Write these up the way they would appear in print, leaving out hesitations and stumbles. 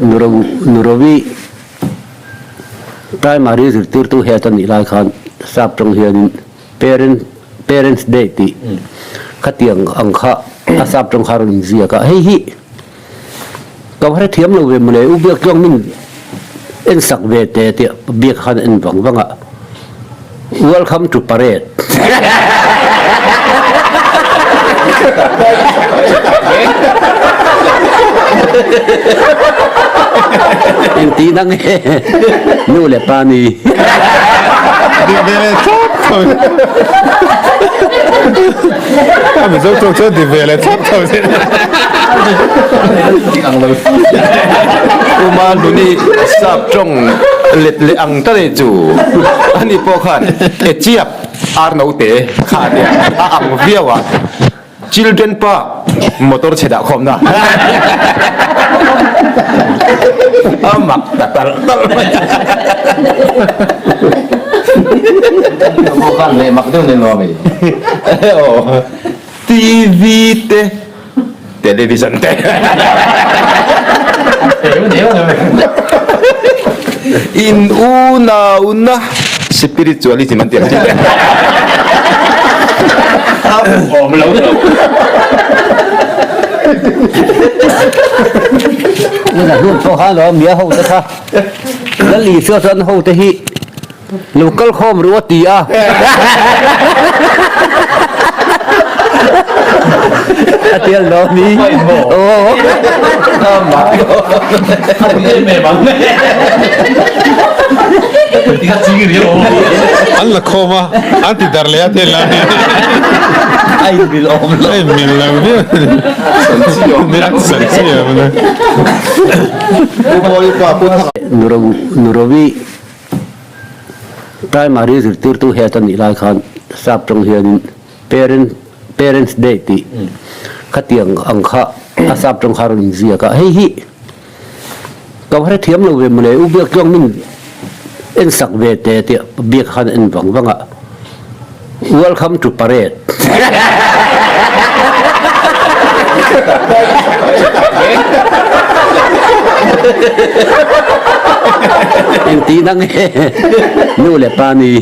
Nurovi primary zirtir tu hetan ilai khan sap trong hian parents day ti khatiang angkha asap trong kharon zia ka hei hi ka hare thiam lo ve mule u biak jong min en sak ve te ti biak khan en wanga welcome to parade en ti nang nu le pani di vele top kami zo di vele top uma luni sap trong let le ang tare chu ani po khan e chiap ar no te kha dia a ang viawa children pa motor cheda khom na amak tatal bukan le mak tu ne lo mi oh TV te television te in una spirituality man tiang om lâu nên là luôn có hai đó mía hậu ta tha nó lì xưa dân hậu ta hi local khom ruột tì à tiền đó mi ô mẹ bằng tiga sigi dia an la koma anti darle ate la ai bil om lo ay min la sansiyo Nurovi primary zirtir tu hetan ilai khan sap trong hian parents day ti khatiang angkha asap trong kharon zia ka hei hi ka hare thiam lo ve mule u biak jong min en sak ve te ti biak khan en wanga welcome to parade en ti nang nu le pani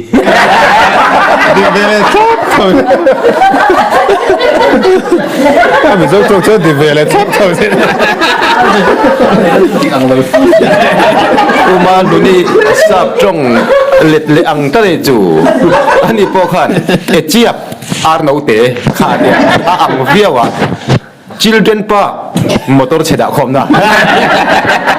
di vele top kami zo di vele top uma luni sap trong let le ang tare chu ani po khan e chiap ar no te kha dia a ang viawa children pa motor cheda khom na